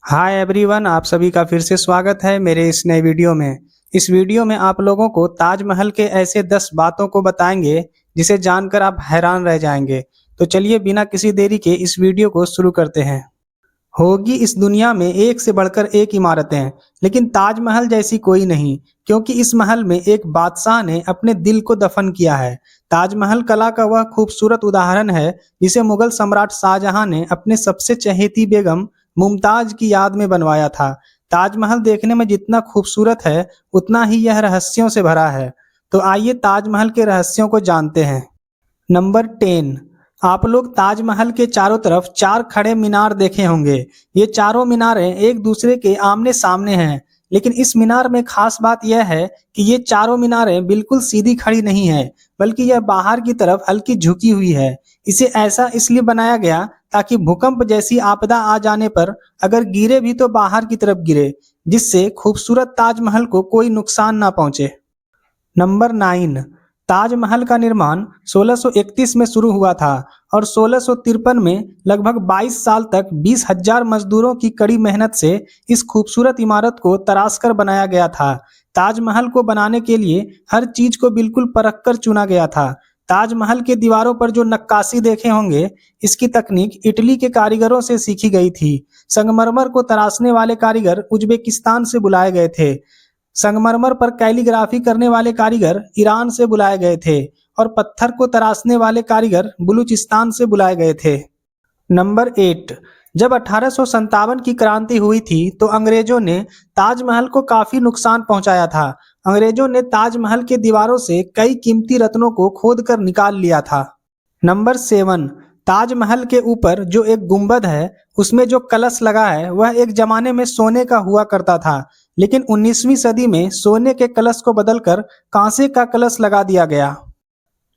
Hi everyone, आप सभी का फिर से स्वागत है मेरे इस नए वीडियो में। इस वीडियो में आप लोगों को ताजमहल के ऐसे 10 बातों को बताएंगे जिसे जानकर आप हैरान रह जाएंगे। तो चलिए बिना किसी देरी के इस वीडियो को शुरू करते हैं। होगी इस दुनिया में एक से बढ़कर एक इमारतें, लेकिन ताजमहल जैसी कोई नहीं, क्योंकि इस महल में एक बादशाह ने अपने दिल को दफन किया है। ताजमहल कला का वह खूबसूरत उदाहरण है जिसे मुगल सम्राट शाहजहां ने अपने सबसे चहेती बेगम मुमताज की याद में बनवाया था। ताजमहल देखने में जितना खूबसूरत है उतना ही यह रहस्यों से भरा है। तो आइए ताजमहल के रहस्यों को जानते हैं। नंबर 10। आप लोग ताजमहल के चारों तरफ 4 खड़े मीनार देखे होंगे। ये चारों मीनारें एक दूसरे के आमने सामने हैं, लेकिन इस मीनार में खास बात यह है कि ये चारों मीनारें बिल्कुल सीधी खड़ी नहीं है, बल्कि यह बाहर की तरफ हल्की झुकी हुई है। इसे ऐसा इसलिए बनाया गया ताकि भूकंप जैसी आपदा आ जाने पर अगर गिरे भी तो बाहर की तरफ गिरे, जिससे खूबसूरत ताजमहल को कोई नुकसान ना पहुंचे। नंबर 9। ताजमहल का निर्माण 1631 में शुरू हुआ था और 1653 में लगभग 22 साल तक 20,000 मजदूरों की कड़ी मेहनत से इस खूबसूरत इमारत को तराश कर बनाया गया था। ताजमहल को बनाने के लिए हर चीज को बिल्कुल परख कर चुना गया था। ताजमहल के दीवारों पर जो नक्काशी देखे होंगे, इसकी तकनीक इटली के कारीगरों से सीखी गई थी। संगमरमर को तराशने वाले कारीगर उज्बेकिस्तान से बुलाए गए थे। संगमरमर पर कैलीग्राफी करने वाले कारीगर ईरान से बुलाए गए थे और पत्थर को तराशने वाले कारीगर बलूचिस्तान से बुलाए गए थे। नंबर 8। जब 1857 की क्रांति हुई थी तो अंग्रेजों ने ताजमहल को काफी नुकसान पहुंचाया था। अंग्रेजों ने ताजमहल के दीवारों से कई कीमती रत्नों को खोदकर निकाल लिया था। नंबर 7। ताजमहल के ऊपर जो एक गुंबद है, उसमें जो कलश लगा है वह एक जमाने में सोने का हुआ करता था, लेकिन 19वीं सदी में सोने के कलश को बदलकर कांसे का कलश लगा दिया गया।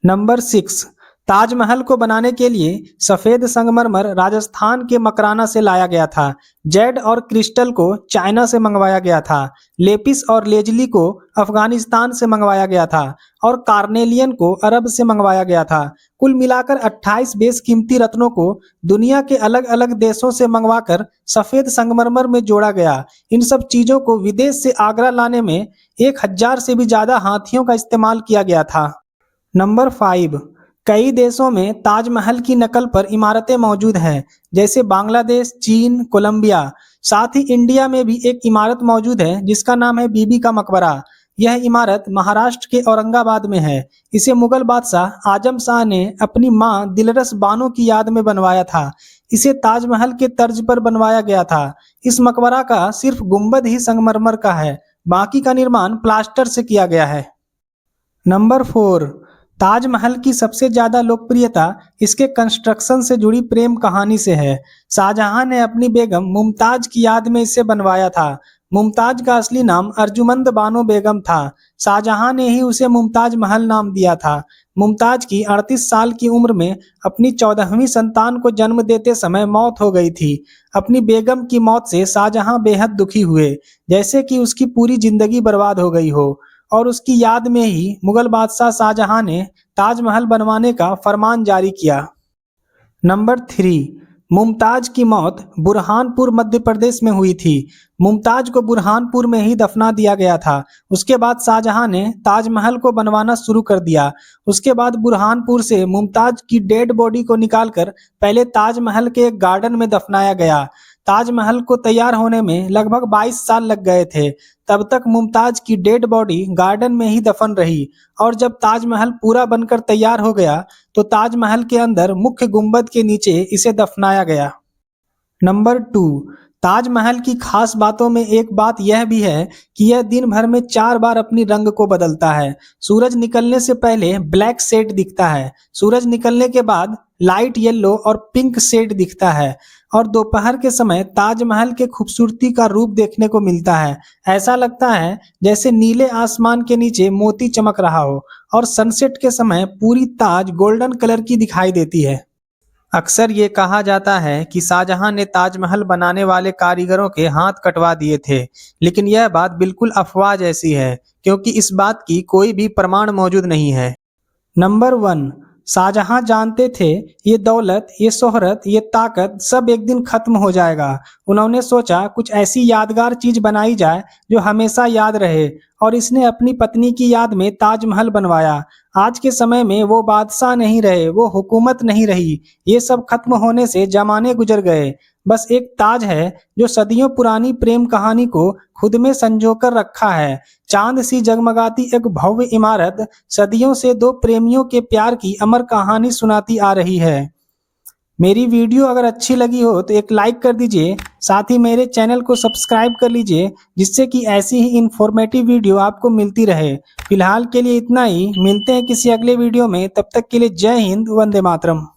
नंबर 6। ताजमहल को बनाने के लिए सफेद संगमरमर राजस्थान के मकराना से लाया गया था। जेड और क्रिस्टल को चाइना से मंगवाया गया था। लेपिस और लेजली को अफगानिस्तान से मंगवाया गया था और कार्नेलियन को अरब से मंगवाया गया था। कुल मिलाकर 28 बेशकीमती रत्नों को दुनिया के अलग अलग देशों से मंगवाकर सफेद संगमरमर में जोड़ा गया। इन सब चीजों को विदेश से आगरा लाने में 1000 से भी ज्यादा हाथियों का इस्तेमाल किया गया था। नंबर 5। कई देशों में ताजमहल की नकल पर इमारतें मौजूद हैं, जैसे बांग्लादेश, चीन, कोलंबिया। साथ ही इंडिया में भी एक इमारत मौजूद है जिसका नाम है बीबी का मकबरा। यह इमारत महाराष्ट्र के औरंगाबाद में है। इसे मुगल बादशाह आजम शाह ने अपनी मां दिलरस बानो की याद में बनवाया था। इसे ताजमहल के तर्ज पर बनवाया गया था। इस मकबरा का सिर्फ गुंबद ही संगमरमर का है, बाकी का निर्माण प्लास्टर से किया गया है। नंबर 4। ताजमहल की सबसे ज्यादा लोकप्रियता इसके कंस्ट्रक्शन से जुड़ी प्रेम कहानी से है। शाहजहां ने अपनी बेगम मुमताज की याद में इसे बनवाया था। मुमताज का असली नाम अर्जुमंद बानो बेगम था। शाहजहां ने ही उसे मुमताज महल नाम दिया था। मुमताज की 38 साल की उम्र में अपनी 14वीं संतान को जन्म देते समय मौत हो गई थी। अपनी बेगम की मौत से शाहजहां बेहद दुखी हुए, जैसे कि उसकी पूरी जिंदगी बर्बाद हो गई हो, और उसकी याद में ही मुगल बादशाह शाहजहां ने ताजमहल बनवाने का फरमान जारी किया। नंबर 3। मुमताज की मौत बुरहानपुर मध्य प्रदेश में हुई थी। मुमताज को बुरहानपुर में ही दफना दिया गया था। उसके बाद शाहजहां ने ताजमहल को बनवाना शुरू कर दिया। उसके बाद बुरहानपुर से मुमताज की डेड बॉडी को निकालकर पहले ताजमहल के एक गार्डन में दफनाया गया। ताजमहल को तैयार होने में लगभग 22 साल लग गए थे। तब तक मुमताज की डेड बॉडी गार्डन में ही दफन रही और जब ताजमहल पूरा बनकर तैयार हो गया तो ताजमहल के अंदर मुख्य गुंबद के नीचे इसे दफनाया गया। नंबर 2। ताजमहल की खास बातों में एक बात यह भी है कि यह दिन भर में 4 बार अपनी रंग को बदलता है। सूरज निकलने से पहले ब्लैक शेड दिखता है, सूरज निकलने के बाद लाइट येलो और पिंक शेड दिखता है, और दोपहर के समय ताजमहल के खूबसूरती का रूप देखने को मिलता है। ऐसा लगता है जैसे नीले आसमान के नीचे मोती चमक रहा हो, और सनसेट के समय पूरी ताज गोल्डन कलर की दिखाई देती है। अक्सर ये कहा जाता है कि शाहजहां ने ताजमहल बनाने वाले कारीगरों के हाथ कटवा दिए थे, लेकिन यह बात बिल्कुल अफवाह जैसी है, क्योंकि इस बात की कोई भी प्रमाण मौजूद नहीं है। नंबर 1। शाहजहां जानते थे ये दौलत, ये शोहरत, ये ताकत सब एक दिन खत्म हो जाएगा। उन्होंने सोचा कुछ ऐसी यादगार चीज बनाई जाए जो हमेशा याद रहे, और इसने अपनी पत्नी की याद में ताजमहल बनवाया। आज के समय में वो बादशाह नहीं रहे, वो हुकूमत नहीं रही, ये सब खत्म होने से जमाने गुजर गए। बस एक ताज है जो सदियों पुरानी प्रेम कहानी को खुद में संजो कर रखा है। चांद सी जगमगाती एक भव्य इमारत सदियों से दो प्रेमियों के प्यार की अमर कहानी सुनाती आ रही है। मेरी वीडियो अगर अच्छी लगी हो तो एक लाइक कर दीजिए, साथ ही मेरे चैनल को सब्सक्राइब कर लीजिए, जिससे कि ऐसी ही इंफॉर्मेटिव वीडियो आपको मिलती रहे। फिलहाल के लिए इतना ही, मिलते हैं किसी अगले वीडियो में, तब तक के लिए जय हिंद, वंदे मातरम।